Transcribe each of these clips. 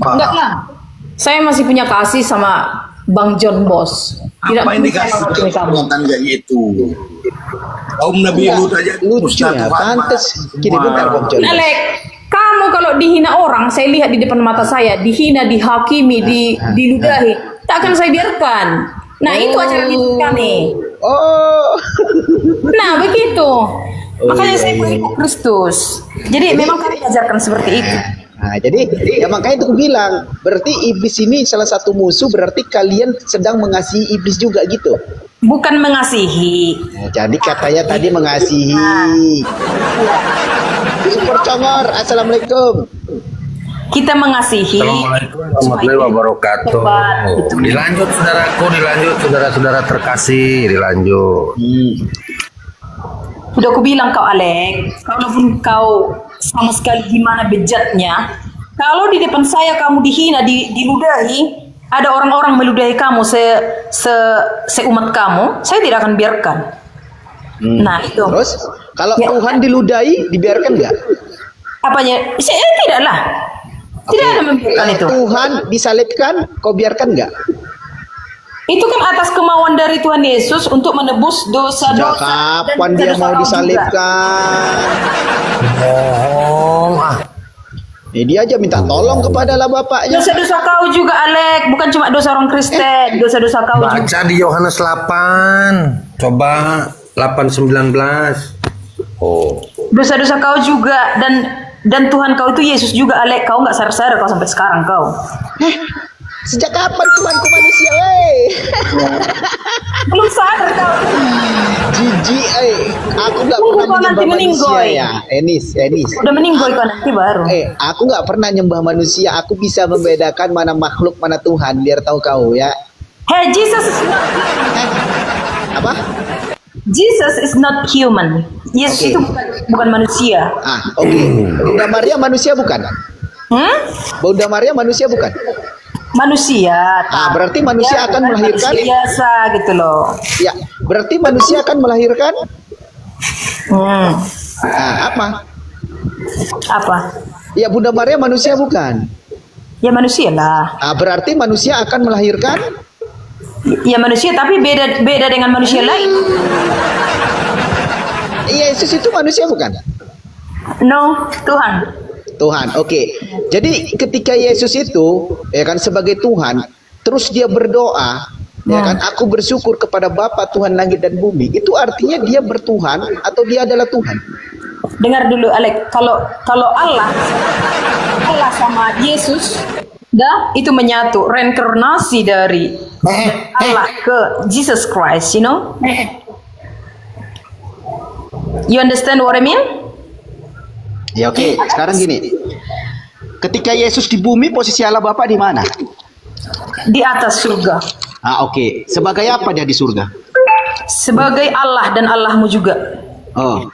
Enggak lah. Saya masih punya kasih sama Bang John Bos. Tidak apa yang dikasih kekuatan kayak itu? Kaum Nabi Lut aja lucu ya, pantes. Gini bentar Bang John. Alek, kamu kalau dihina orang, saya lihat di depan mata saya, dihina, dihakimi, diludahi, tak akan saya biarkan. Nah, itu acara hidup kami. Oh. Nah, begitu. Makanya iya, saya pengikut Kristus. Jadi memang kami diajarkan seperti itu. Nah, jadi ya makanya itu aku bilang, berarti iblis ini salah satu musuh, berarti kalian sedang mengasihi iblis juga gitu. Bukan mengasihi. Nah, jadi katanya tadi mengasihi. Super Congor, assalamualaikum. Kita mengasihi. Assalamualaikum warahmatullahi wabarakatuh. Dilanjut saudaraku, dilanjut saudara-saudara terkasih, dilanjut. Udah aku bilang kau Alek, kalaupun kau sama sekali gimana bejatnya, kalau di depan saya kamu dihina, diludahi, ada orang-orang meludahi kamu seumat kamu, saya tidak akan biarkan. Nah itu. Terus kalau Ya. Tuhan diludahi, dibiarkan nggak? Apanya? Saya tidaklah. Tidak ada membiarkan itu. Tuhan disalibkan, kau biarkan nggak? Itu kan atas kemauan dari Tuhan Yesus untuk menebus dosa-dosa. Sejak dan kapan dia dosa-dosa mau kau juga. disalibkan? Bohong. Dia aja minta tolong kepada lah bapaknya. Dosa-dosa kau juga Alek, bukan cuma dosa orang Kristen, dosa-dosa kau juga. Baca di Yohanes 8. Coba 8:19. Oh. Dosa-dosa kau juga dan Tuhan kau itu Yesus juga Alek, kau nggak sadar-sadar kau sampai sekarang kau. Sejak kapan Tuhanku manusia, weh? Belum sadar kau. Jijik, aku nggak Tunggu pernah kau nanti menyembah manusia meninggoy. ya, Enis. Udah meninggoy kau nanti baru. Aku nggak pernah nyembah manusia. Aku bisa membedakan mana makhluk, mana Tuhan. Biar tahu kau ya. Hey, Jesus is not Apa? Jesus is not human. Yesus Oke. itu bukan manusia. Oke. Bunda Maria manusia bukan? Bunda Maria manusia bukan? Manusia. Berarti manusia Ya, akan bukan melahirkan? manusia biasa gitu loh. Ya, berarti manusia akan melahirkan? Apa? Apa? Ya, Bunda Maria manusia bukan? Ya manusia lah. Berarti manusia akan melahirkan? Ya manusia tapi beda dengan manusia lain. Yesus itu manusia bukan? No, Tuhan. Tuhan, oke. Jadi ketika Yesus itu, ya kan sebagai Tuhan, terus dia berdoa, ya kan, aku bersyukur kepada Bapa Tuhan langit dan bumi. Itu artinya dia bertuhan atau dia adalah Tuhan? Dengar dulu Alek, kalau Allah sama Yesus, itu menyatu, reinkarnasi dari Allah ke Jesus Christ, you know? You understand what I mean? Ya oke, sekarang gini. Ketika Yesus di bumi, posisi Allah Bapa di mana? Di atas surga. Oke. Sebagai apa dia di surga? Sebagai Allah dan Allahmu juga.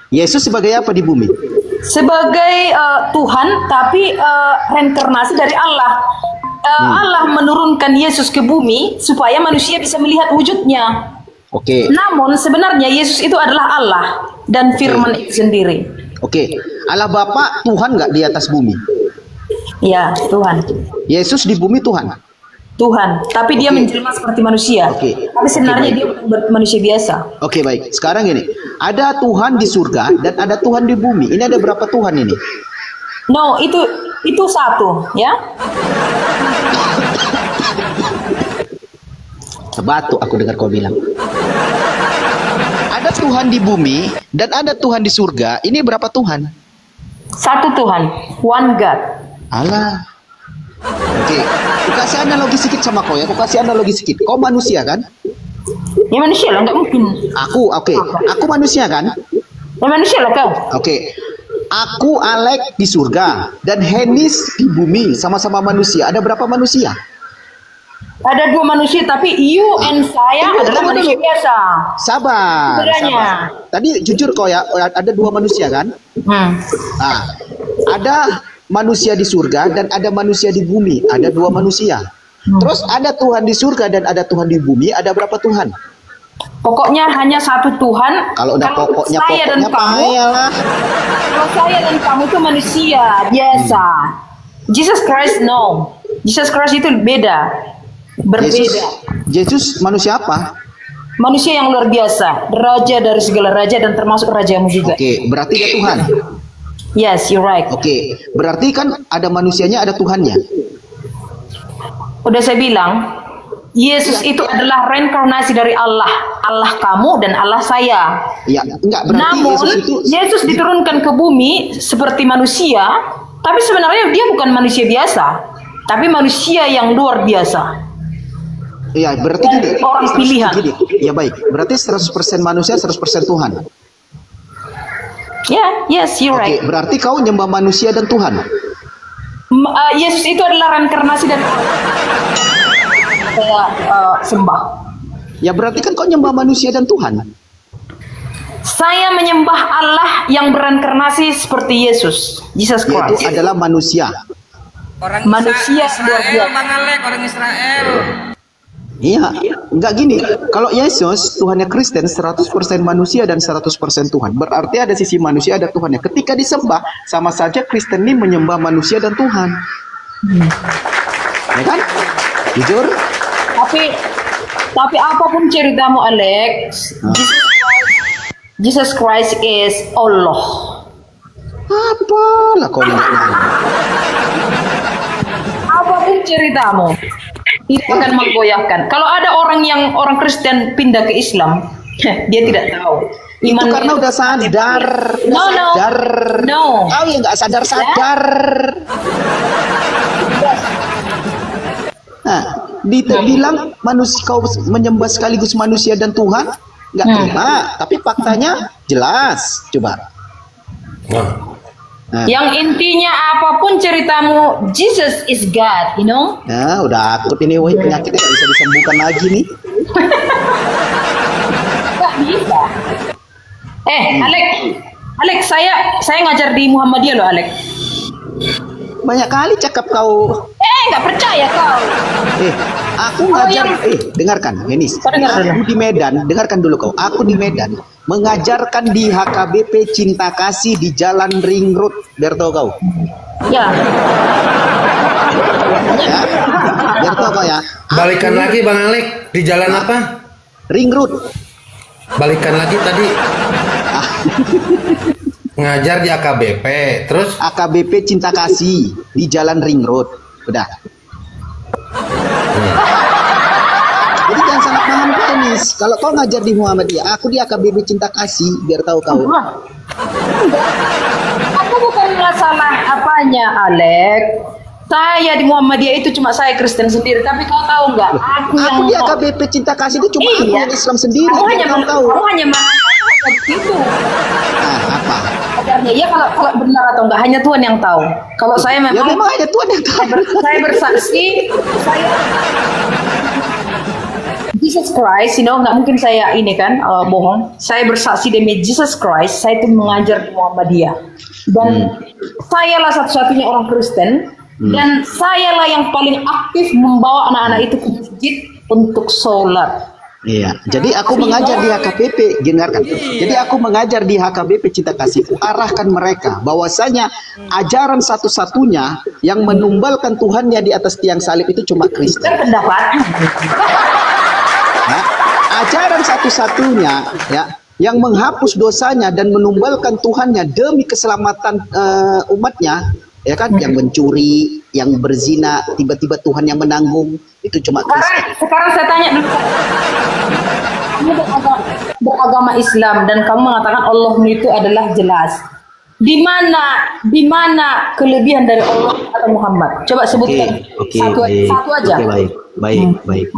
Yesus sebagai apa di bumi? Sebagai Tuhan, tapi reinkarnasi dari Allah. Allah menurunkan Yesus ke bumi supaya manusia bisa melihat wujudnya. Oke. Namun sebenarnya Yesus itu adalah Allah dan Firman itu sendiri. Oke. Allah Bapa Tuhan nggak di atas bumi? Ya, Tuhan. Yesus di bumi Tuhan? Tuhan, tapi dia menjelma seperti manusia. Tapi sebenarnya dia bukan manusia biasa. Oke, baik. Sekarang gini, ada Tuhan di surga dan ada Tuhan di bumi. Ini ada berapa Tuhan ini? No, itu satu, ya. Sebatu aku dengar kau bilang. Ada Tuhan di bumi dan ada Tuhan di surga. Ini berapa Tuhan? Satu Tuhan, one God. Alah. Oke, aku kasih analogi sedikit sama kau ya. Aku kasih analogi sedikit. Kau manusia kan? Ya manusia lah, nggak mungkin. Aku manusia kan? Ya manusia lah kau. Oke. Aku Alek di surga dan Henis di bumi, sama-sama manusia. Ada berapa manusia? Ada dua manusia, tapi you and saya adalah manusia biasa. Sabar. Tadi jujur kau ya, ada dua manusia kan? Ada manusia di surga dan ada manusia di bumi. Ada dua manusia. Terus ada Tuhan di surga dan ada Tuhan di bumi. Ada berapa Tuhan? Pokoknya hanya satu Tuhan. Kalau udah pokoknya kamu, payalah. Kalau saya dan kamu itu manusia biasa. Jesus Christ no. Jesus Christ itu beda, berbeda. Yesus manusia apa? Manusia yang luar biasa, raja dari segala raja dan termasuk rajamu juga. Oke, berarti dia Tuhan. Yes, you're right. Oke, berarti kan ada manusianya, ada Tuhannya. Udah saya bilang, Yesus itu adalah reinkarnasi dari Allah, Allah kamu dan Allah saya. Ya, enggak berarti Namun Yesus itu diturunkan ke bumi seperti manusia, tapi sebenarnya dia bukan manusia biasa, tapi manusia yang luar biasa. Iya, berarti gini. Orang pilihan. Gini. Ya baik, berarti 100% manusia, 100% Tuhan. Ya, yes, you're right. Oke, berarti kau nyembah manusia dan Tuhan. Yesus itu adalah reinkarnasi dan saya sembah. Ya berarti kan kau nyembah manusia dan Tuhan. Saya menyembah Allah yang bereinkarnasi seperti Yesus, Jesus Christ. Yaitu adalah manusia. Orang Manusia luar Israel, biasa. Bang Alek, orang Israel. Iya, enggak gini. Kalau Yesus, Tuhannya Kristen, 100% manusia dan 100% Tuhan. Berarti ada sisi manusia, ada Tuhannya. Ketika disembah, sama saja Kristen ini menyembah manusia dan Tuhan. Ya kan? Jujur? Tapi apapun ceritamu, Alex, Jesus Christ is Allah. Apalah kau ini? Apapun ceritamu, itu akan menggoyahkan. Kalau ada orang Kristen pindah ke Islam, dia tidak tahu. Itu karena udah sadar. No. Kau yang nggak sadar. Nah, bilang manusia, kau menyembah sekaligus manusia dan Tuhan, nggak terima. Tapi faktanya jelas. Coba. Nah. Yang intinya apapun ceritamu, Jesus is God, you know? Nah, udah akut ini, woi, penyakitnya nggak bisa disembuhkan lagi nih. Nggak bisa. Alex, saya ngajar di Muhammadiyah loh, Alex. Banyak kali cakap kau. Nggak percaya kau. Aku ngajar. Dengarkan, Menis. Aku di Medan, dengarkan dulu kau. Aku di Medan mengajarkan di HKBP Cinta Kasih di Jalan Ring Road. Biar tahu kau. Ya. Biar tahu kau ya. Balikan lagi Bang Alek, di jalan apa? Ring Road. Balikan lagi tadi. Ngajar di AKBP, terus AKBP Cinta Kasih di Jalan Ring Road. Udah. Jadi jangan salah paham Penis. Kalau kau ngajar di Muhammadiyah, aku di AKBP Cinta Kasih, biar tahu kau. Aku bukan masalah apanya, Alex. Saya di Muhammadiyah itu cuma saya Kristen sendiri, tapi kau tahu nggak? Aku di AKBP Cinta Kasih itu cuma aku yang Islam sendiri. Aku hanya tahu. Aku hanya begitu. Apa? Ajarnya ya kalau benar atau enggak hanya Tuhan yang tahu. Kalau saya Ya memang hanya Tuhan yang tahu. Saya bersaksi, saya Jesus Christ, nggak mungkin saya ini kan bohong. Saya bersaksi demi Jesus Christ, saya itu mengajar di Muhammadiyah. Dan sayalah satu-satunya orang Kristen, dan sayalah yang paling aktif membawa anak-anak itu ke masjid untuk sholat. Iya, jadi aku mengajar di HKBP, dengarkan. Jadi aku mengajar di HKBP Cinta Kasih, arahkan mereka bahwasanya ajaran satu-satunya yang menumbalkan Tuhannya di atas tiang salib itu cuma Kristen. Pendapat. Nah, ajaran satu-satunya ya yang menghapus dosanya dan menumbalkan Tuhannya demi keselamatan umatnya, ya kan, yang mencuri, yang berzina, tiba-tiba Tuhan yang menanggung, itu cuma Kristen. Sekarang saya tanya dulu. Kamu beragama Islam dan kamu mengatakan Allahmu itu adalah jelas. Di mana kelebihan dari Allah atau Muhammad? Coba sebutkan satu aja. Baik.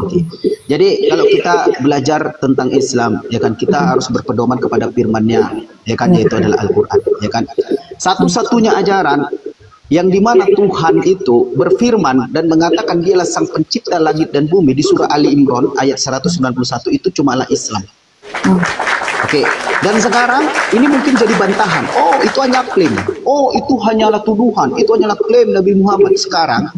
Jadi kalau kita belajar tentang Islam, ya kan, kita harus berpedoman kepada firman-Nya, ya kan, yaitu adalah Al-Qur'an, ya kan. Satu-satunya ajaran yang dimana Tuhan itu berfirman dan mengatakan dialah sang pencipta langit dan bumi di surah Ali Imran ayat 191 itu cumalah Islam. Oke. Dan sekarang ini mungkin jadi bantahan. Oh, itu hanya klaim. Oh, itu hanyalah tuduhan. Itu hanyalah klaim Nabi Muhammad. Sekarang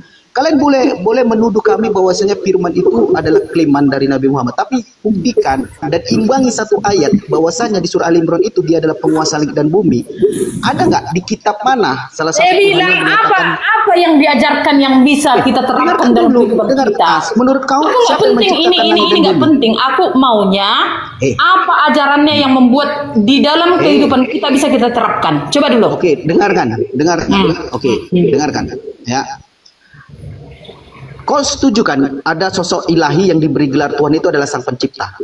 kalian boleh menuduh kami bahwasanya firman itu adalah klaiman dari Nabi Muhammad, tapi buktikan dan imbangi satu ayat bahwasanya di surah Al-Imran itu dia adalah penguasa langit dan bumi. Ada nggak di kitab mana salah satu Saya bilang apa yang diajarkan yang bisa kita terapkan dalam kehidupan kita? Menurut kau Aku nggak siapa yang penting menciptakan langit ini dan nggak bumi? penting. Aku maunya apa ajarannya yang membuat di dalam kehidupan kita bisa kita terapkan. Coba dulu. Oke, dengarkan. Oke, dengarkan. Ya. Kau setuju kan ada sosok ilahi yang diberi gelar Tuhan itu adalah Sang Pencipta?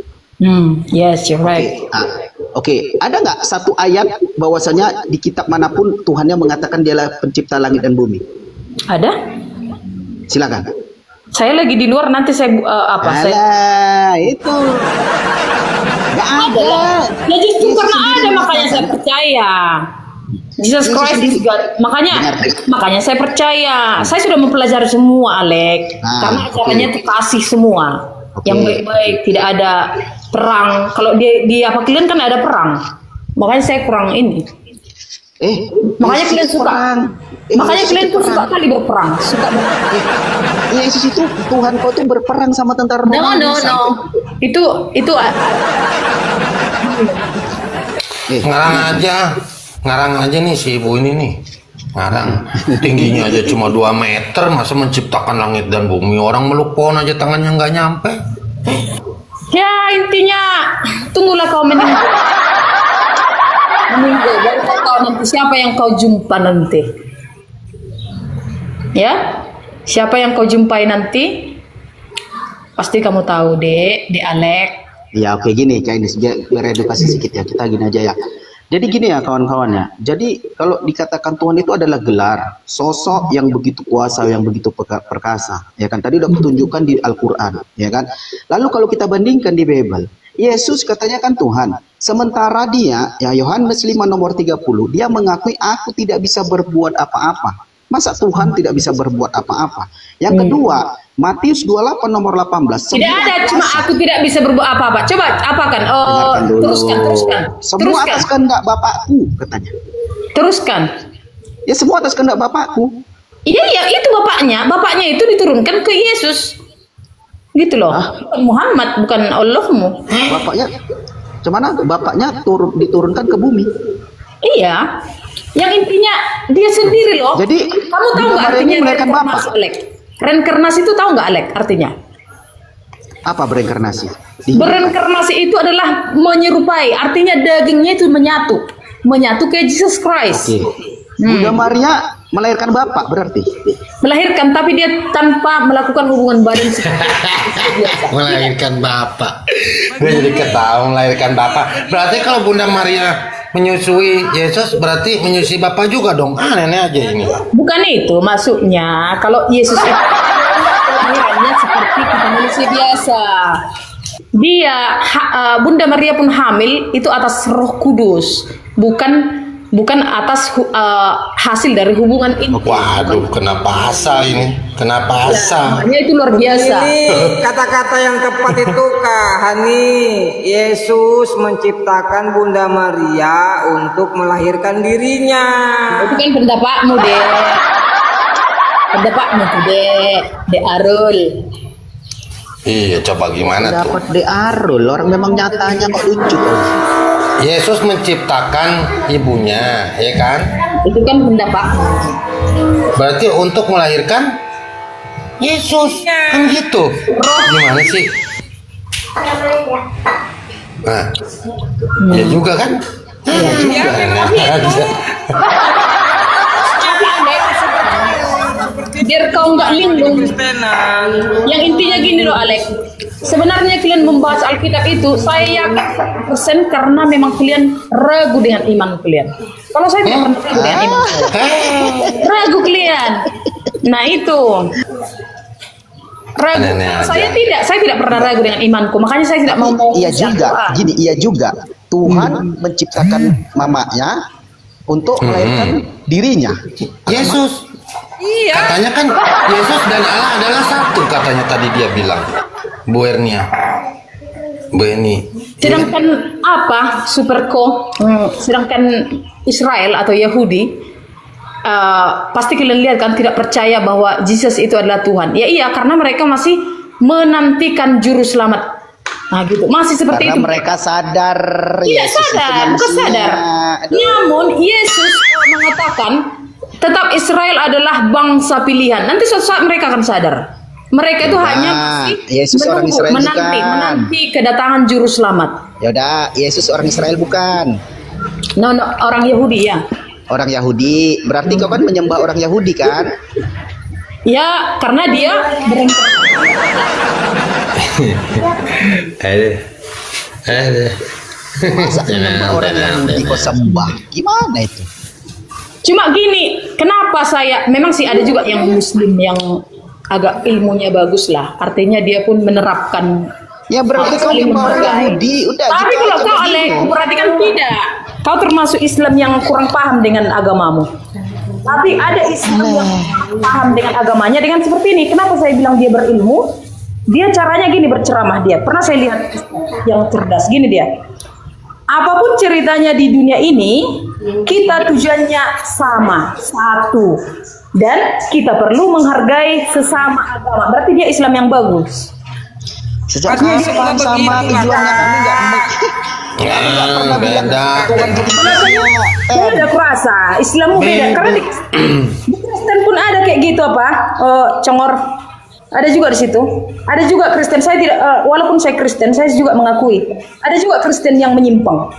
Yes, you're right. Oke, ada nggak satu ayat bahwasanya di kitab manapun Tuhannya mengatakan dialah pencipta langit dan bumi? Ada? Silakan. Saya lagi di luar, nanti saya Itu nggak ada. Ya justru karena ada makanya saya percaya. Jesus Christ is God. Makanya saya percaya. Saya sudah mempelajari semua, Alek. Karena acaranya itu kasih semua. Yang baik-baik, tidak ada perang. Kalau di apa kalian kan ada perang. Makanya saya kurang ini. Makanya kalian suka. Makanya kalian tuh suka kali berperang. Yesus itu Tuhan kau tuh berperang sama tentara Romawi. No. Itu ngarang aja nih si ibu ini nih. Ngarang. Tingginya aja cuma 2 meter, masa menciptakan langit dan bumi. Orang meluk pohon aja tangannya nggak nyampe. ya intinya tunggulah kau menunggu. Baru kau tahu nanti siapa yang kau jumpa nanti. Ya, siapa yang kau jumpai nanti pasti kamu tahu, Dek Alek. Ya oke, gini Kak Ines, beredukasi sedikit ya, kita gini aja ya. Jadi gini ya kawan-kawan ya. Jadi kalau dikatakan Tuhan itu adalah gelar, sosok yang begitu kuasa, yang begitu perkasa, ya kan? Tadi udah kutunjukkan di Al-Qur'an, ya kan? Lalu kalau kita bandingkan di Bible, Yesus katanya kan Tuhan. Sementara dia, ya Yohanes 5 nomor 30, dia mengakui aku tidak bisa berbuat apa-apa. Masa Tuhan tidak bisa berbuat apa-apa? Yang kedua, Matius 28 nomor 18. Tidak ada, cuma aku tidak bisa berbuat apa-apa. Coba apakan? Teruskan. Semua atas kehendak Bapakku, katanya. Teruskan. Ya semua atas kehendak Bapakku. Iya, itu bapaknya. Bapaknya itu diturunkan ke Yesus. Gitu loh. Bukan Muhammad, bukan Allahmu. Bapaknya, cuman bapaknya diturunkan ke bumi. Iya. Yang intinya dia sendiri loh. Jadi kamu tahu nggak artinya reinkarnasi, Alek? Reinkarnasi itu tahu nggak, Alek, artinya? Apa bereinkarnasi? Bereinkarnasi itu adalah menyerupai. Artinya dagingnya itu menyatu ke Jesus Christ. Bunda Maria melahirkan bapak berarti? Melahirkan, tapi dia tanpa melakukan hubungan badan seperti biasa. Melahirkan bapak. Gue jadi ketawa melahirkan bapak. Berarti kalau Bunda Maria menyusui Yesus berarti menyusui bapak juga dong. Aneh aja ini. Bukan itu maksudnya. Kalau Yesus itu kelahirannya seperti kita manusia biasa. Dia Bunda Maria pun hamil itu atas Roh Kudus, bukan atas hasil dari hubungan ini. Waduh, kenapa asa ini? Kenapa asa? Makanya itu luar biasa. Ini kata-kata yang tepat itu Kak Hani. Yesus menciptakan Bunda Maria untuk melahirkan dirinya. Itu kan pendapatmu, Dek. Pendapatmu tuh, Dek Arul. Iya, coba gimana tuh? Dapat De Arul, orang memang nyatanya kok lucu. Yesus menciptakan ibunya, ya kan? Itu kan pendapatmu. Berarti untuk melahirkan Yesus, kan gitu. Gimana sih? Nah, ya juga kan? Ya juga. Biar kau nggak linglung. Yang intinya gini loh, Alek. Sebenarnya kalian membahas Alkitab itu, saya yakin 100% karena memang kalian ragu dengan iman kalian. Kalau saya tidak pernah ragu dengan iman saya. Ragu kalian. Nah itu. Ragu. Saya tidak pernah ragu dengan imanku. Makanya saya tidak mau. Iya juga. Tuhan menciptakan mamanya untuk melahirkan dirinya. Yesus. Iya. Katanya kan Yesus dan Allah adalah satu, katanya tadi dia bilang. Bu Eni. Sedangkan apa Superko? Sedangkan Israel atau Yahudi pasti kalian lihat kan tidak percaya bahwa Yesus itu adalah Tuhan. Ya iya, karena mereka masih menantikan juru selamat. Nah gitu, masih seperti Karena itu. mereka sadar Tidak Yesus itu sadar, bukan manusia. sadar. Aduh. Namun Yesus mengatakan tetap Israel adalah bangsa pilihan. Nanti suatu saat mereka akan sadar. Mereka itu hanya masih Yesus orang Israel menanti kedatangan juru selamat. Ya udah, Yesus orang Israel bukan. No, orang Yahudi ya. Orang Yahudi. Berarti kau kan menyembah orang Yahudi kan? Ya, karena dia Masa menyembah orang Yahudi kau sembah? Gimana itu? cuma gini, kenapa saya memang sih ada juga yang Muslim yang agak ilmunya bagus lah. Artinya dia pun menerapkan. Ya berarti kau saling menyembah orang menghargai. Yahudi. Udah. Tapi gitu kalau aja kau begitu. perhatikan tidak, kau termasuk Islam yang kurang paham dengan agamamu. Tapi ada Islam yang paham dengan agamanya dengan seperti ini. Kenapa saya bilang dia berilmu? Dia caranya gini berceramah dia. Pernah saya lihat yang cerdas gini dia. Apapun ceritanya di dunia ini, kita tujuannya sama, satu. Dan kita perlu menghargai sesama agama. Berarti dia Islam yang bagus. Sejak Artinya kapan juga sama begitu, tujuannya Kak. kami nggak Beda. Saya ada kurasa Islammu beda karena di Kristen pun ada kayak gitu apa congor ada juga di situ ada juga Kristen saya tidak walaupun saya Kristen saya juga mengakui ada juga Kristen yang menyimpang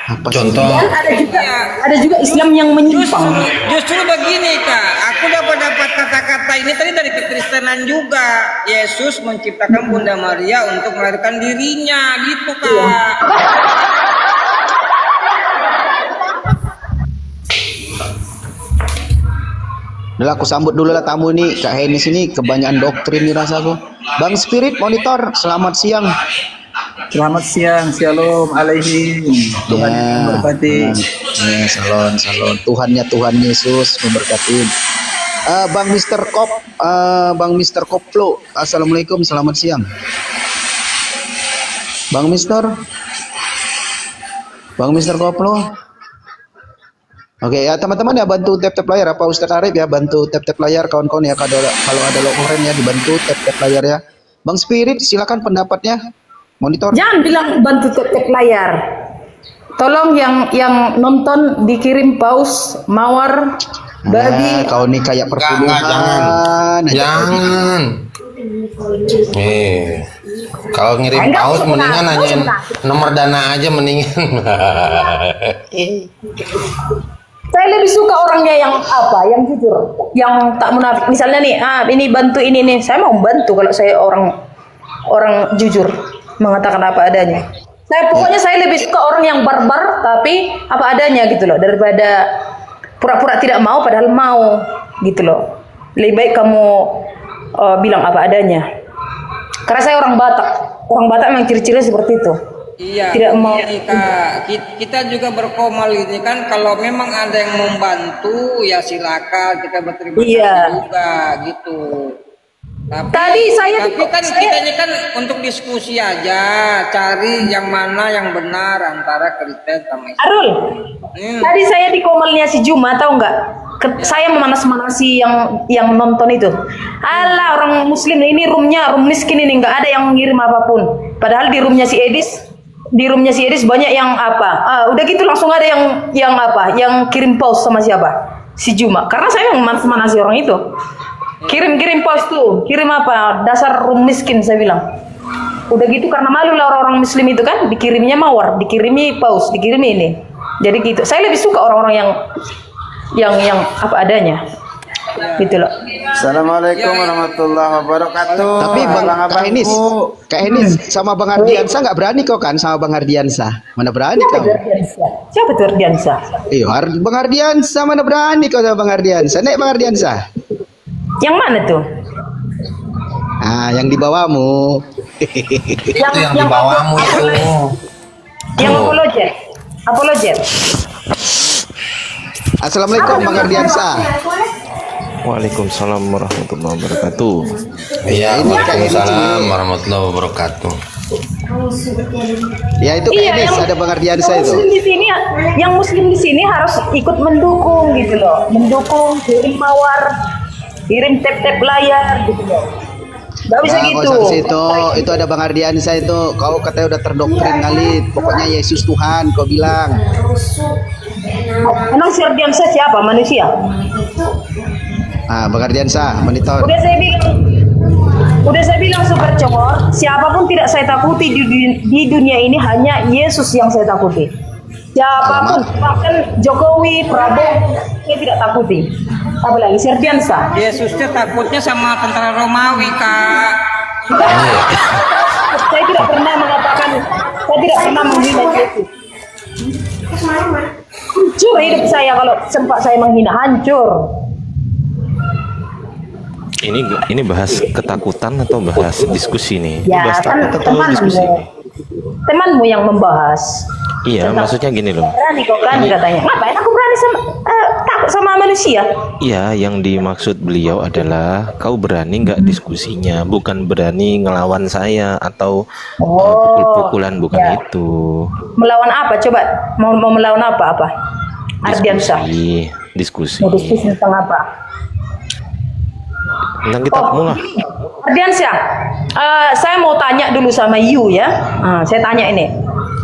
Apa sih? Contoh. dan ada juga Islam yang menyimpang. Justru begini Kak, aku dapat kata-kata ini tadi dari kekristenan juga. Yesus menciptakan Bunda Maria untuk melahirkan dirinya, gitu Kak. Udah aku sambut dulu lah tamu nih Kak Heni sini kebanyakan doktrin nih rasaku. Bang Spirit Monitor, selamat siang. Selamat siang, shalom alaikum. Tuhan memberkati. Ya, salon. Tuhan Yesus memberkati. Bang Mister Kop, Bang Mister Koplo, assalamualaikum, selamat siang. Bang Mister Koplo. Oke ya teman-teman ya bantu tap layar apa Ustadz Arif ya bantu tap layar kawan-kawan ya kalau ada logoren ya dibantu tap layar ya. Bang Spirit silakan pendapatnya. Monitor. Jangan bilang bantu tap layar. Tolong yang nonton dikirim paus, mawar, babi. Kau nih kayak perpuluhan. Jangan. Kalau ngirim Enggak, paus usah mendingan pernah, nanyain usah nomor dana aja mendingan. Saya lebih suka orangnya yang apa, yang jujur, yang tak munafik. Misalnya nih, ini bantu ini nih, saya mau bantu kalau saya orang jujur mengatakan apa adanya. Pokoknya saya lebih suka orang yang barbar tapi apa adanya gitu loh daripada pura-pura tidak mau padahal mau gitu loh. Lebih baik kamu bilang apa adanya. Karena saya orang Batak memang ciri-cirinya seperti itu. Iya, Tidak mau. ini Kak, kita juga berkomal ini kan kalau memang ada yang membantu ya silakan kita berterima kasih Iya. juga gitu. Tadi Tapi kan kita ini kan untuk diskusi aja, cari yang mana yang benar antara Kristen sama Islam. Arul, tadi saya di komelnya si Juma tahu nggak? Saya memanas-manasi yang nonton itu. Alah orang Muslim ini room miskin ini nggak ada yang ngirim apapun. Padahal di roomnya si Edis banyak yang apa? Udah gitu langsung ada yang apa? Yang kirim paus sama siapa? Si Juma. Karena saya memanas-manasi orang itu. Kirim paus tuh, kirim apa? Dasar room miskin saya bilang. Udah gitu karena malu lah orang-orang Muslim itu kan, dikirimnya mawar, dikirimi paus, dikirimi ini. Jadi gitu. Saya lebih suka orang-orang yang apa adanya. Gitu loh. Assalamualaikum warahmatullahi wabarakatuh. Tapi Kak Enis sama Bang Ardiansa nggak berani kok kan sama Bang Ardiansa. Mana berani kau? Siapa tuh Ardiansa? Bang Ardiansa mana berani kau sama Bang Ardiansa? Nek Bang Ardiansa. Yang mana tuh? Yang di bawahmu. Itu yang di bawahmu itu. Yang apologet. Assalamualaikum Bang Ardiansa. Waalaikumsalam warahmatullahi wabarakatuh. Iya, waalaikumsalam warahmatullahi wabarakatuh. Ya itu Iya, Enis, ada Bang Ardiansa itu. Muslim di sini, yang Muslim di sini harus ikut mendukung gitu loh, mendukung, kirim mawar, kirim tap-tap layar gitu loh. Gak bisa Nah, gitu. kalau sampai itu ada Bang Ardiansa itu, kau katanya udah terdoktrin kali, pokoknya Yesus Tuhan, kau bilang. Emang si Ardiansa siapa? Manusia? Ah, Bang Ardiansa, monitor. Udah saya bilang super cowok, siapapun tidak saya takuti di dunia ini, hanya Yesus yang saya takuti. Siapapun, bahkan Jokowi, Prabowo, saya tidak takuti. Apalagi Serdiansa. Yesusnya takutnya sama tentara Romawi, Kak. Saya tidak pernah mengatakan, saya tidak pernah menghina Yesus. Hancur hidup saya kalau sempat saya menghina, hancur. Ini bahas ketakutan atau bahas diskusi nih? Ini Ya bahas kan takut atau diskusi? temanmu yang membahas. Iya, maksudnya gini loh. Berani kok kan katanya. Ngapain aku berani sama takut sama manusia? Iya, yang dimaksud beliau adalah kau berani nggak diskusinya, bukan berani ngelawan saya atau pukul-pukulan, bukan ya. itu. Melawan apa? Coba mau melawan apa? Ardiansa. Diskusi. Mau diskusi tentang apa? Tentang kitabmu lah. Ardiansyah, saya mau tanya dulu sama you ya. Saya tanya ini.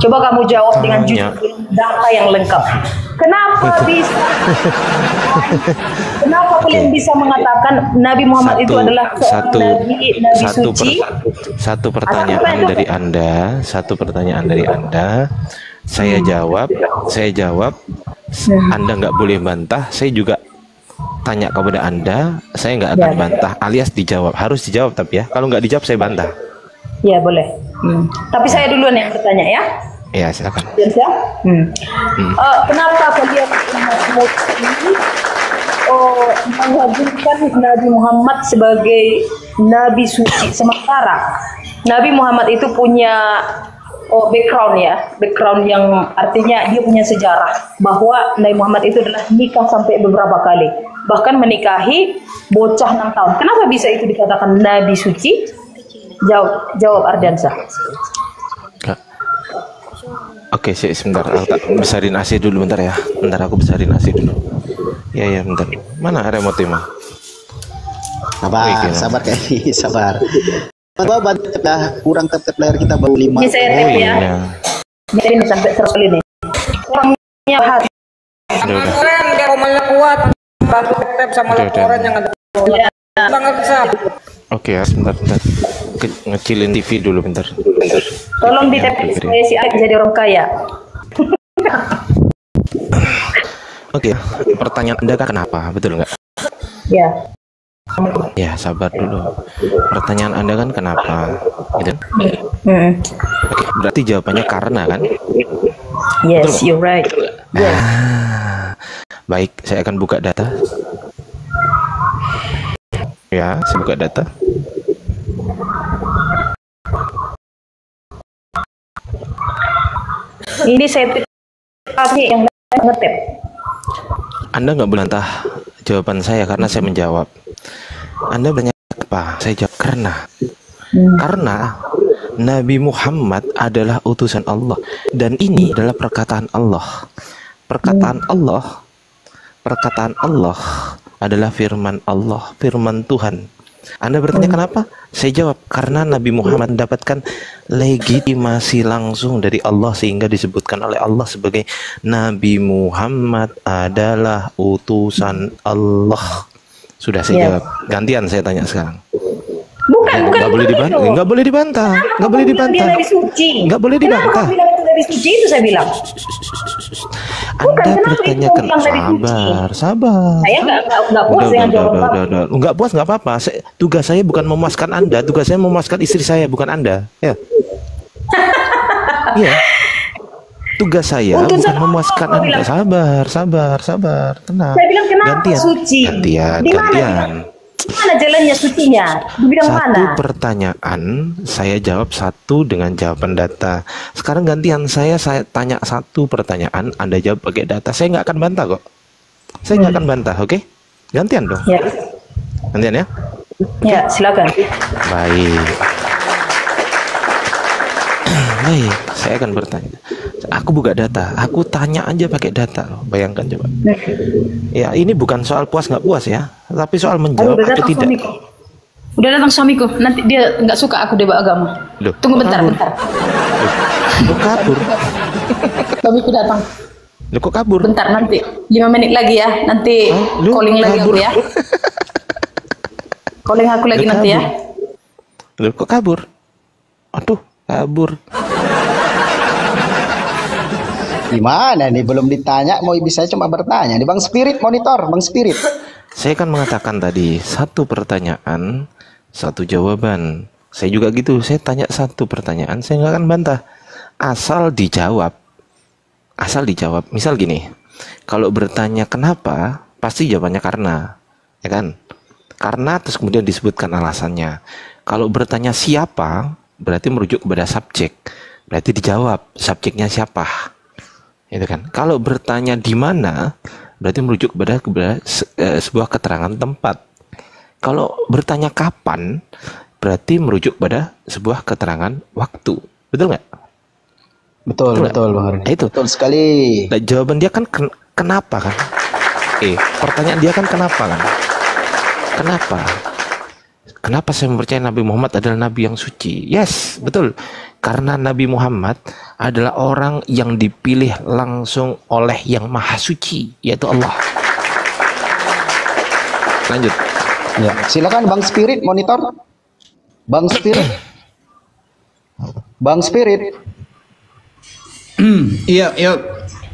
Coba kamu jawab dengan jujur, data yang lengkap. Kenapa kalian bisa mengatakan Nabi Muhammad itu adalah nabi suci? Satu pertanyaan dari Anda. Saya jawab. Anda nggak boleh bantah. Saya juga tanya kepada Anda, saya nggak akan bantah, alias dijawab. Harus dijawab tapi ya. Kalau nggak dijawab saya bantah. Ya boleh. Tapi saya duluan yang bertanya ya. Ya silakan. Kenapa kalian mengagungkan Nabi Muhammad sebagai Nabi suci, sementara Nabi Muhammad itu punya background yang artinya dia punya sejarah bahwa Nabi Muhammad itu adalah nikah sampai beberapa kali, bahkan menikahi bocah 6 tahun. Kenapa bisa itu dikatakan Nabi suci? Jawab Ardiansa. Oke, sebentar. Aku tak besarin AC dulu bentar ya. Bentar aku besarin AC dulu. Ya bentar. Mana remote mah? Sabar kayak ini, sabar. Coba bantu kurang tap layar kita baru 5. Ini saya tap ya. Jadi ini sampai 100 nih. Orangnya hati. Orang dia komalnya kuat. Bantu tap sama laporan yang ada. Sangat besar. Oke ya, sebentar. Ngecilin TV dulu bentar. Tolong di tap saya si Alex jadi orang kaya. Oke, pertanyaan Anda kan kenapa? Betul nggak? Ya. Ya, sabar dulu. Pertanyaan Anda kan kenapa? Gitu. Oke, berarti jawabannya karena kan? Yes, you're right. Yes. Baik, saya akan buka data. Ya, saya buka data. Ini saya kami yang ngetep. Anda nggak bantah jawaban saya karena saya menjawab. Anda bertanya apa? Saya jawab karena Nabi Muhammad adalah utusan Allah dan ini adalah perkataan Allah. Perkataan Allah adalah firman Allah, firman Tuhan. Anda bertanya kenapa? Saya jawab karena Nabi Muhammad mendapatkan legitimasi langsung dari Allah sehingga disebutkan oleh Allah sebagai Nabi Muhammad adalah utusan Allah. Sudah saya jawab. Gantian saya tanya sekarang. Bukan nggak boleh dibantah. Nggak boleh dibantah. Nggak boleh dibantah. Nabi suci itu saya bilang. Anda bertanyakan sabar. Saya nggak puas dengan jawaban. Nggak puas nggak apa-apa. Tugas saya bukan memuaskan Anda. Tugas saya memuaskan istri saya, bukan Anda. Ya. Iya. Tugas saya bukan memuaskan Anda. Sabar. Tenang. Saya bilang kenapa suci? Gantian. Mana jalannya sucinya? Di bidang mana? Satu pertanyaan saya jawab satu dengan jawaban data. Sekarang gantian saya tanya satu pertanyaan, Anda jawab pakai data. Saya nggak akan bantah kok. Saya nggak akan bantah, oke? Gantian dong. Ya. Gantian ya? Ya, silakan. Baik. Baik, saya akan bertanya. Aku buka data, aku tanya aja pakai data loh. Bayangkan coba. Ya, ini bukan soal puas nggak puas ya, tapi soal menjawab Udah atau datang tidak. suamiku. Udah datang suamiku. Nanti dia nggak suka aku debat agama. Loh, Tunggu kok bentar, kabur? bentar. Kok kabur? Suamiku datang. Loh, kok kabur? Bentar, nanti 5 menit lagi ya. Nanti Hah? Lu calling lagi kabur? aku ya. Calling aku lagi Lu nanti ya. kabur. Loh, kok kabur? Aduh, kabur. Gimana nih, belum ditanya, mau bisa cuma bertanya. Nih Bang Spirit monitor, Bang Spirit. Saya kan mengatakan tadi satu pertanyaan, satu jawaban. Saya juga gitu. Saya tanya satu pertanyaan, saya nggak akan bantah. Asal dijawab. Asal dijawab. Misal gini, kalau bertanya kenapa, pasti jawabannya karena, ya kan? Karena terus kemudian disebutkan alasannya. Kalau bertanya siapa, berarti merujuk kepada subjek. Berarti dijawab subjeknya siapa. Itu kan. Kalau bertanya di mana, berarti merujuk kepada sebuah keterangan tempat. Kalau bertanya kapan, berarti merujuk pada sebuah keterangan waktu. Betul nggak? Betul, betul Bang Ardi. Itu. Betul sekali. Nah, jawaban dia kan kenapa kan? Pertanyaan dia kan kenapa kan? Kenapa? Kenapa saya mempercayai Nabi Muhammad adalah Nabi yang suci? Yes, betul. Karena Nabi Muhammad adalah orang yang dipilih langsung oleh yang maha suci, yaitu Allah. Lanjut. Ya, silakan Bang Spirit monitor. Bang Spirit. Bang Spirit. Iya, iya.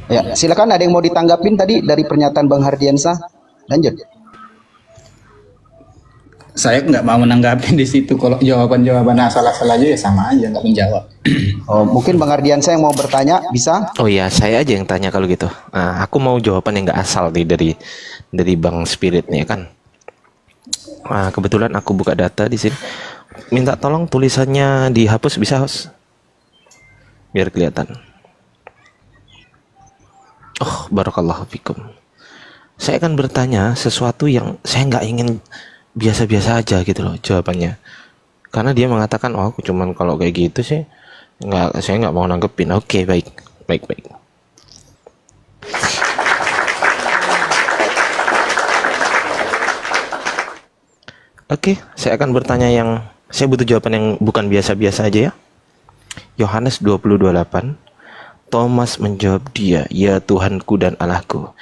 Ya, silakan, ada yang mau ditanggapin tadi dari pernyataan Bang Hardiansah? Lanjut. Saya nggak mau menanggapin di situ. Kalau jawaban-jawaban asal-asal aja ya sama aja, nggak menjawab. Oh, mungkin Bang Hardiansah yang mau bertanya, bisa? Oh ya, saya aja yang tanya kalau gitu. Nah, aku mau jawaban yang nggak asal nih dari Bang Spirit nih kan. Nah, kebetulan aku buka data di sini. Minta tolong tulisannya dihapus, bisa host? Biar kelihatan. Oh, barakallahu fikum. Saya akan bertanya sesuatu yang saya nggak ingin biasa-biasa aja gitu loh jawabannya. Karena dia mengatakan, oh aku cuman kalau kayak gitu sih saya nggak mau nanggepin. Oke, baik. Oke, saya akan bertanya saya butuh jawaban yang bukan biasa-biasa aja ya. Yohanes 20:28. Thomas menjawab dia, ya Tuhanku dan Allahku.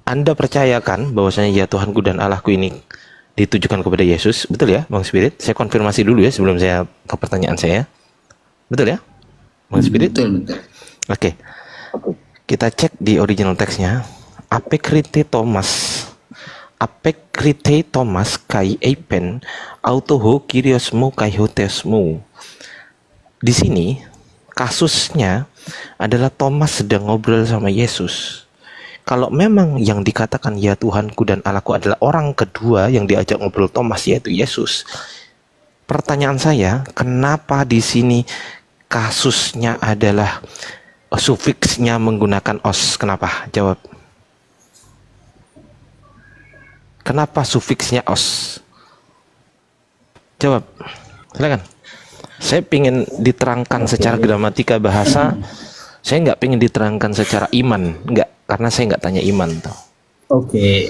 Anda percayakan bahwasanya ya Tuhanku dan Allahku ini ditujukan kepada Yesus, betul ya Bang Spirit? Saya konfirmasi dulu ya sebelum saya ke pertanyaan saya. Betul ya Bang Spirit? Betul. Oke. Kita cek di original teksnya. Apekrite Thomas kai eipen autoho kiriosmu kai hotesmu. Di sini kasusnya adalah Thomas sedang ngobrol sama Yesus. Kalau memang yang dikatakan ya Tuhanku dan Allahku adalah orang kedua yang diajak ngobrol Thomas, yaitu Yesus. Pertanyaan saya, kenapa di sini kasusnya adalah sufiksnya menggunakan os? Kenapa? Jawab. Kenapa sufiksnya os? Jawab. Silakan. Saya ingin diterangkan secara gramatika bahasa. Saya nggak ingin diterangkan secara iman, nggak, karena saya nggak tanya iman tuh. Oke,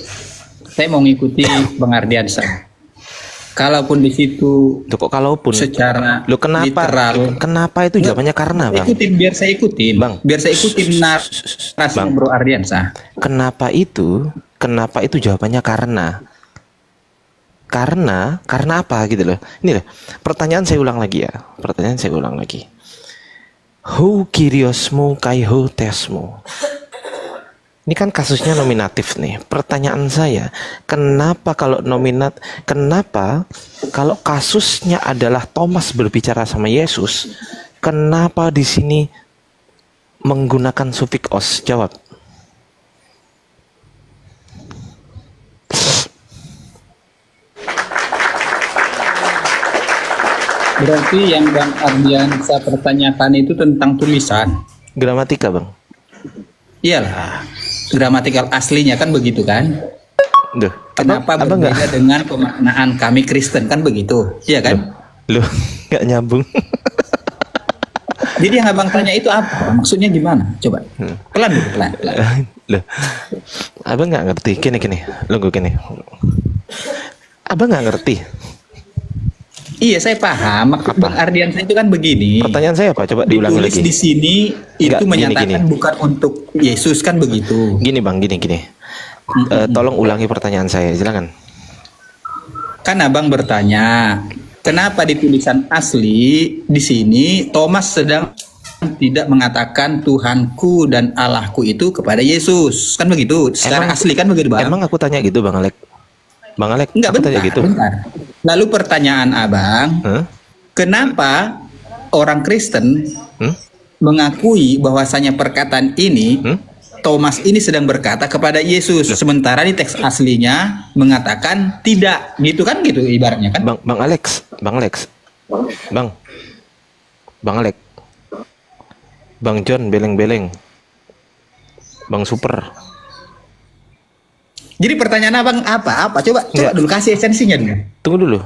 saya mau ngikuti Bang Ardiansah. Kalaupun di situ, Tuh, kok kalaupun secara lo kenapa? literal, Kenapa itu jawabannya karena, Bang? biar saya ikutin, Bang. biar saya ikutin narasi Bang. Bro Ardiansah. Kenapa itu jawabannya karena? Karena apa gitu loh. Ini loh, pertanyaan saya ulang lagi ya. Hu kiriosmu kai hu tesmu. Ini kan kasusnya nominatif nih. Pertanyaan saya, kenapa kalau kasusnya adalah Thomas berbicara sama Yesus, kenapa di sini menggunakan sufiks os? Jawab. Berarti yang Bang Ardiansah pertanyakan itu tentang tulisan. Gramatika, Bang. Iyalah, gramatikal aslinya kan begitu kan? Duh, Kenapa abang berbeda dengan pemaknaan kami Kristen kan begitu? Iya kan? Loh, nggak nyambung. Jadi yang abang tanya itu apa? Maksudnya gimana? Coba pelan dulu, pelan. Loh, abang nggak ngerti. Gini. Loh, gini. Abang nggak ngerti. Iya, saya paham. Maksud Bang Ardiansa itu kan begini. Pertanyaan saya apa? Coba diulangi Ditulis lagi. di sini itu Enggak, menyatakan gini. bukan untuk Yesus kan begitu. Gini bang, gini. Tolong ulangi pertanyaan saya, silakan. Kan abang bertanya, kenapa di tulisan asli di sini Thomas sedang tidak mengatakan Tuhanku dan Allahku itu kepada Yesus, kan begitu? Secara asli kan begitu bang? Emang aku tanya gitu bang Alek? Bang Alek, Enggak, aku tanya gitu. bentar. Lalu pertanyaan abang, Hah? kenapa orang Kristen Hmm? mengakui bahwasanya perkataan ini Thomas ini sedang berkata kepada Yesus, sementara di teks aslinya mengatakan tidak, gitu kan, gitu ibaratnya kan? Bang Alex, Bang Alek, Bang John beleng-beleng, Bang Super. Jadi pertanyaan abang apa? Coba Enggak. dulu kasih esensinya dulu. Tunggu dulu,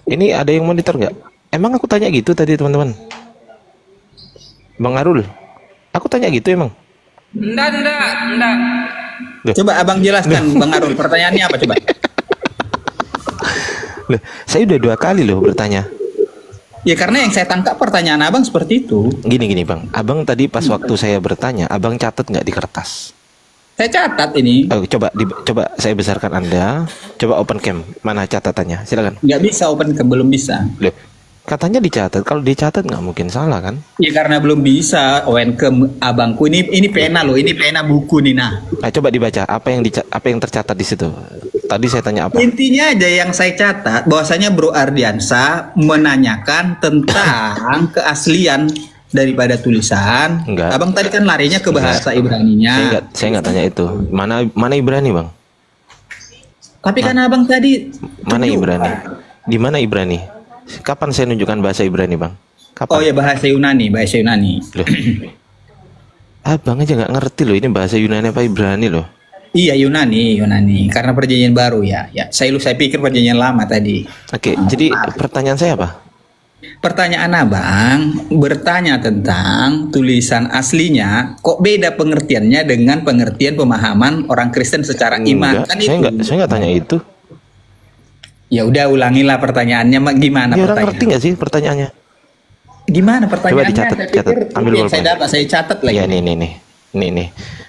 ini ada yang monitor nggak? Emang aku tanya gitu tadi teman-teman? Bang Arul, aku tanya gitu emang? Enggak. Coba abang jelaskan Bang Arul, pertanyaannya apa coba? Loh, saya udah 2 kali loh bertanya. Ya karena yang saya tangkap pertanyaan abang seperti itu. Gini bang, abang tadi pas waktu saya bertanya, abang catat nggak di kertas? Saya catat ini. Coba saya besarkan Anda, coba open cam, mana catatannya, silakan. Nggak bisa open ke, belum bisa. Loh, katanya dicatat, kalau dicatat nggak mungkin salah kan? Ya karena belum bisa open ke abangku, ini pena loh, ini pena buku nih nah. Nah, coba dibaca apa yang tercatat di situ. Tadi saya tanya apa? Intinya aja yang saya catat bahwasanya Bro Ardiansa menanyakan tentang keaslian daripada tulisan. Enggak. Abang tadi kan larinya ke bahasa Ibraninya. Saya nggak tanya itu. Mana Ibrani bang? Tapi kan abang tadi Mana tunjuk. Ibrani? Di mana Ibrani? Kapan saya nunjukkan bahasa Ibrani bang? Kapan? Oh ya bahasa Yunani. Loh. Abang aja nggak ngerti loh ini bahasa Yunani apa Ibrani loh. Iya Yunani. Karena perjanjian baru ya. Saya pikir perjanjian lama tadi. Oke, jadi pertanyaan saya apa? Pertanyaan abang bertanya tentang tulisan aslinya, kok beda pengertiannya dengan pengertian pemahaman orang Kristen secara iman? Enggak, Kan saya nggak tanya itu. Ya udah ulangilah pertanyaannya, gimana Dia orang pertanyaannya? ngerti nggak sih pertanyaannya? Gimana pertanyaannya? dicatat, Saya pikir catat. Ambil yang bolpen. saya dapat, saya catat lagi. Ya nih.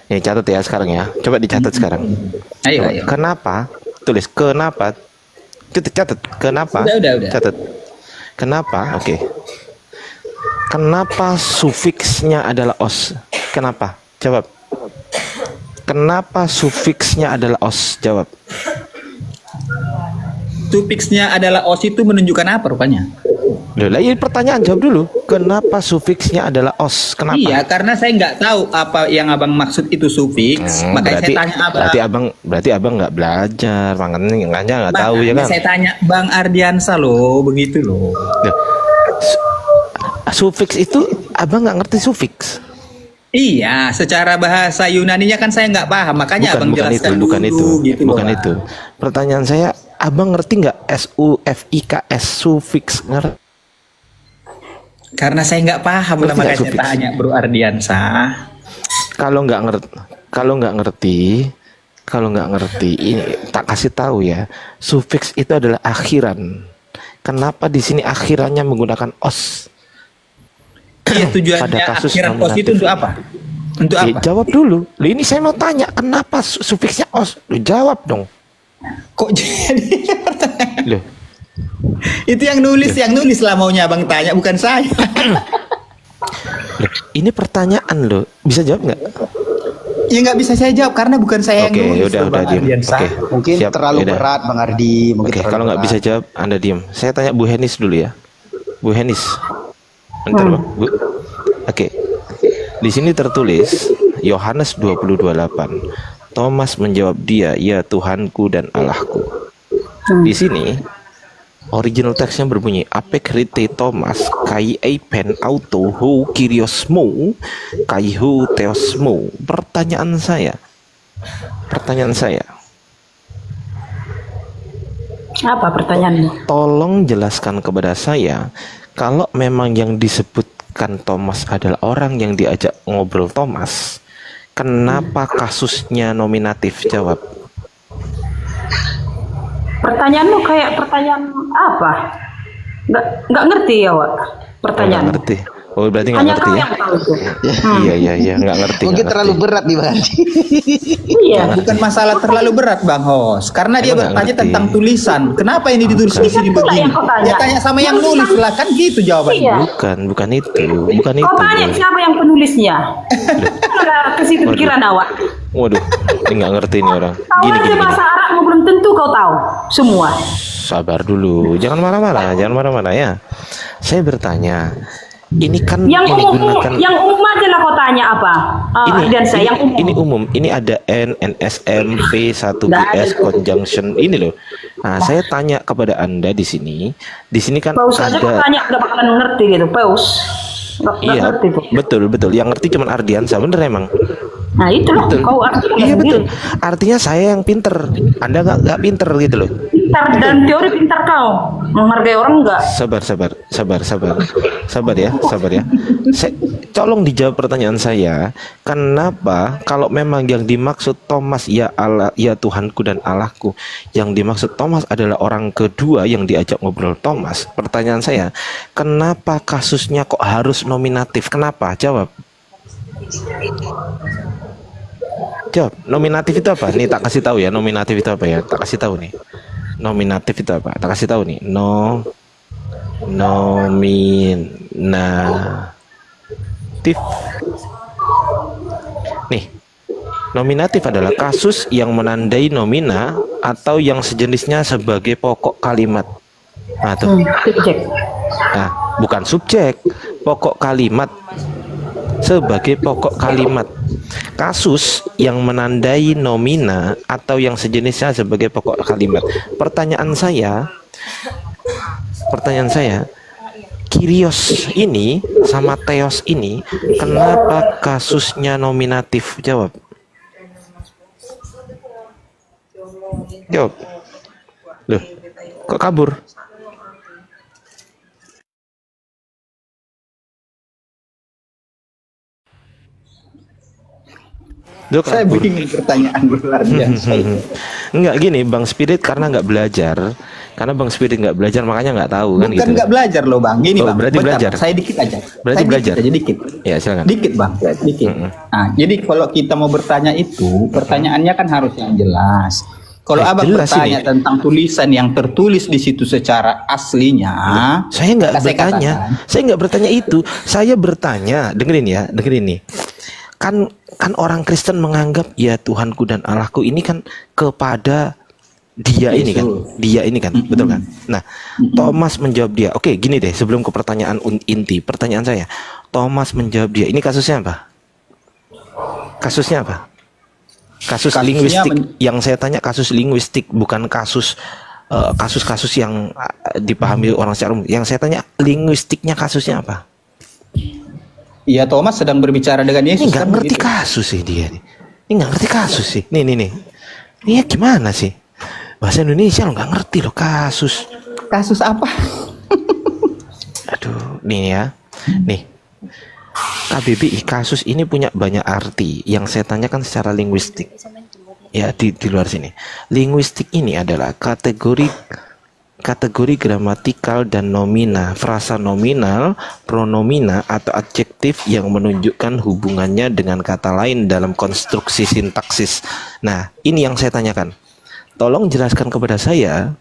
Ini catat ya sekarang ya. Coba dicatat sekarang. Ayo. Kenapa? Tulis kenapa? Kita catat. Kenapa? Udah. Catat. Kenapa? Oke. Kenapa sufiksnya adalah os? Kenapa? Jawab. Kenapa sufiksnya adalah os? Jawab. Sufiksnya adalah os itu menunjukkan apa rupanya? Loh, lah ini pertanyaan, jawab dulu. Kenapa sufiksnya adalah os? Kenapa? Iya, karena saya nggak tahu apa yang abang maksud itu sufiks. Makanya saya tanya abang. Berarti abang nggak belajar, makanya nggak tahu ya Makanya kan? saya tanya Bang Ardiansa loh, begitu loh. Loh, sufiks itu abang nggak ngerti sufiks? Iya, secara bahasa Yunaninya kan saya nggak paham, makanya abang jelaskan dulu. Gitu bukan loh, itu. Bang. Pertanyaan saya, abang ngerti nggak SUFIKS sufiks? Ngerti? Karena saya nggak paham lah, Ngerti makanya nggak saya sufiks? tanya Bro Ardiansa. Kalau nggak ngerti, ini tak kasih tahu ya. Sufiks itu adalah akhiran. Kenapa di sini akhirannya menggunakan os? Iya, tujuannya Pada kasus akhiran os nominatif. itu untuk apa? Untuk Ya, apa? jawab dulu. Loh, ini saya mau tanya, kenapa sufiksnya os? Loh, jawab dong. Kok jadi pertanyaan? Loh, Itu yang nulis lah maunya abang tanya, bukan saya. loh, ini pertanyaan loh. Bisa jawab nggak? Ya nggak bisa saya jawab karena bukan saya Oke, yang nulis. udah Bang diem. Ardiansa. Oke. Mungkin Siap, terlalu yaudah. berat Bang Ardi. Mungkin Oke, terlalu kalau nggak berat. bisa jawab, Anda diem. Saya tanya Bu Henis dulu ya. Bu Henis. Bentar, Bang. Bu. Oke. Di sini tertulis Yohanes 20:28. Thomas menjawab dia, "Ya Tuhanku dan Allahku." Di sini original teksnya berbunyi Apekrite Thomas kai eipen auto hu kiriosmu kai hu teosmu. Pertanyaan saya, Apa pertanyaanmu? tolong jelaskan kepada saya kalau memang yang disebut menjadikan Thomas adalah orang yang diajak ngobrol Thomas, kenapa kasusnya nominatif? Jawab. Pertanyaanmu kayak pertanyaan apa? Nggak ngerti ya, Wak? Pertanyaan. Nggak ngerti. Oh, berarti nggak Hanya ngerti kau ya? yang tahu itu. Iya, nggak ngerti. Mungkin nggak terlalu ngerti. berat nih Bang Haji. Iya. Bukan masalah terlalu berat Bang Hos, karena dia Emang nggak bertanya ngerti. tentang tulisan. Kenapa ini ditulis di sini Itulah begini? yang kau tanya. Dia tanya sama yang nulis lah, kan gitu jawabannya. Iya. Bukan itu, bukan Kau itu. tanya siapa yang penulisnya? Udah ke situ pikiran awak. Waduh, ini nggak ngerti nih orang. Tahu Gini, aja gini, gini. bahasa Arab belum tentu kau tahu semua. Sabar dulu, jangan marah-marah ya. Saya bertanya, ini kan Yang umum aja lah kau tanya apa? Dan saya yang umum. ini umum. Ini ada N, NSM, V, 1 Nggak ada GS, itu. conjunction ini loh. Nah, saya tanya kepada Anda di sini. Di sini kan Paus aja kau ada. tanya udah bakalan ngerti gitu. Paus. Nggak Iya, ngerti tuh. betul. Yang ngerti cuma Ardiansa, bener emang. Nah itulah Betul. kau artinya Iya sendiri. betul. Artinya saya yang pinter. Anda nggak pinter gitu loh. Pintar dan teori pintar kau. Menghargai orang enggak? Sabar ya. Tolong dijawab pertanyaan saya. Kenapa kalau memang yang dimaksud Thomas ya Allah, ya Tuhanku dan Allahku, yang dimaksud Thomas adalah orang kedua yang diajak ngobrol Thomas. Pertanyaan saya, kenapa kasusnya kok harus nominatif? Kenapa? Jawab. Nominatif itu apa? Nih tak kasih tahu ya. Nominatif itu apa ya? Tak kasih tahu nih. Nominatif itu apa? Tak kasih tahu nih. Nominatif. Nih. Nominatif adalah kasus yang menandai nomina atau yang sejenisnya sebagai pokok kalimat. Nah, tuh. Subjek. Nah, bukan subjek, pokok kalimat. Sebagai pokok kalimat. Kasus yang menandai nomina atau yang sejenisnya sebagai pokok kalimat. Pertanyaan saya, Kyrios ini sama Theos ini kenapa kasusnya nominatif? Jawab. Loh, kok kabur? Saya bikin pertanyaan luar biasa. Enggak gini, Bang Spirit karena nggak belajar. Karena Bang Spirit nggak belajar makanya nggak tahu kan Bukan gitu. nggak belajar loh Bang. Gini Oh, Bang. berarti belajar. Saya dikit aja. Berarti Saya belajar. Dikit. Ya, silakan. Dikit Bang. Dikit. Nah, jadi kalau kita mau bertanya itu, pertanyaannya kan harus yang jelas. Kalau Abang jelas bertanya ini. tentang tulisan yang tertulis di situ secara aslinya, Saya nggak saya bertanya. katakan, Saya nggak bertanya itu. Saya bertanya, dengerin nih. Kan orang Kristen menganggap ya Tuhanku dan Allahku ini kan kepada dia ini kan, betul kan? Nah, Thomas menjawab dia. Oke, gini deh, sebelum ke pertanyaan inti, pertanyaan saya, Thomas menjawab dia. Ini kasusnya apa? Kasus Kasusnya linguistik. Yang saya tanya kasus linguistik, bukan kasus yang dipahami orang secara umum. Yang saya tanya linguistiknya kasusnya apa? ya Thomas sedang berbicara dengan Yesus. Ini nggak kan ngerti begitu. kasus sih dia nih. Ini nggak ngerti kasus sih. Nih. Ini gimana sih? Bahasa Indonesia lo nggak ngerti lo kasus. Kasus apa? Aduh, nih ya. Nih. KBBI kasus ini punya banyak arti. Yang saya tanyakan secara linguistik. Ya di luar sini. Linguistik ini adalah kategori gramatikal dan nomina, frasa nominal, pronomina atau adjektif yang menunjukkan hubungannya dengan kata lain dalam konstruksi sintaksis. Nah, ini yang saya tanyakan. Tolong jelaskan kepada saya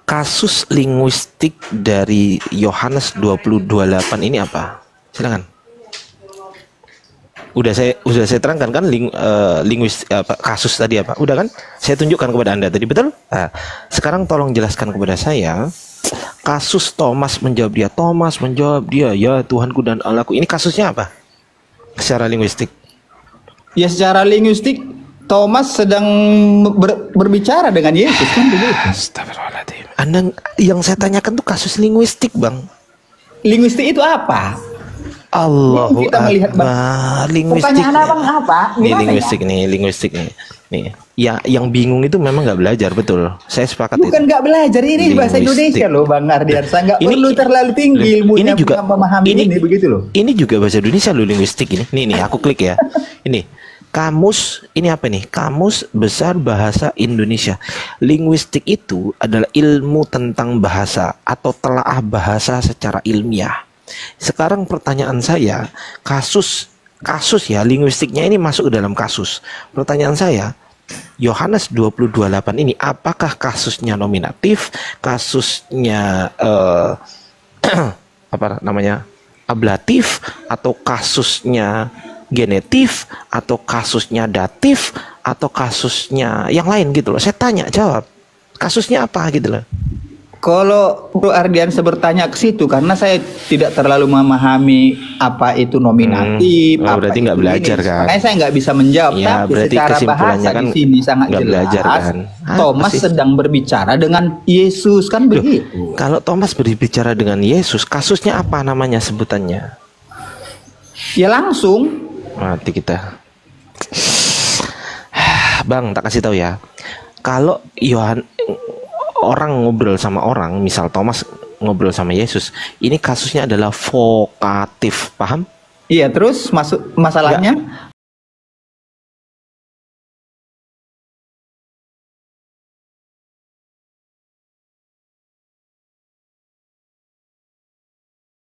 kasus linguistik dari Yohanes 20:28 ini apa? Silakan. Udah saya terangkan kan kasus tadi apa? Udah kan? Saya tunjukkan kepada Anda tadi, betul? Nah, sekarang tolong jelaskan kepada saya kasus Thomas menjawab dia, ya Tuhanku dan Allahku. Ini kasusnya apa? Secara linguistik. Ya secara linguistik Thomas sedang berbicara dengan Yesus kan begitu. Astagfirullahaladzim. Anda yang saya tanyakan tuh kasus linguistik, Bang. Linguistik itu apa? Allahu Kita melihat, Bang. Akbar. Linguistik. Pertanyaan Abang apa? Nih Gimana linguistik nih. Nih. yang bingung itu memang nggak belajar, betul. Saya sepakat Bukan itu. nggak belajar, ini bahasa Linguistik. Indonesia loh Bang Ardiansa, nggak Ini- perlu terlalu tinggi Loh, ilmunya ini juga- memahami ini begitu loh. Ini juga bahasa Indonesia loh, linguistik ini. Nih, aku klik ya. Ini kamus, ini apa nih? Kamus Besar Bahasa Indonesia. Linguistik itu adalah ilmu tentang bahasa atau telaah bahasa secara ilmiah. Sekarang pertanyaan saya, kasus ya, linguistiknya ini masuk ke dalam kasus. Pertanyaan saya, Yohanes 22:8 ini apakah kasusnya nominatif, kasusnya apa namanya, ablatif, atau kasusnya genetif, atau kasusnya datif, atau kasusnya yang lain gitu loh. Saya tanya, jawab. Kasusnya apa gitu loh. Kalau Bro Ardiansa bertanya ke situ, karena saya tidak terlalu memahami apa itu nominatif, Oh, apa berarti itu nggak belajar ini. kan? Makanya saya nggak bisa menjawab. Ya, Tapi berarti secara kesimpulannya bahasa kan di sini sangat nggak jelas. belajar kan? Apa Thomas sih? sedang berbicara dengan Yesus, kan Loh, begitu. kalau Thomas berbicara dengan Yesus, kasusnya apa namanya sebutannya? Ya langsung. Mati kita. Bang, tak kasih tahu ya. Kalau orang ngobrol sama orang, misal Thomas ngobrol sama Yesus, ini kasusnya adalah vokatif, paham? Iya, terus masalahnya?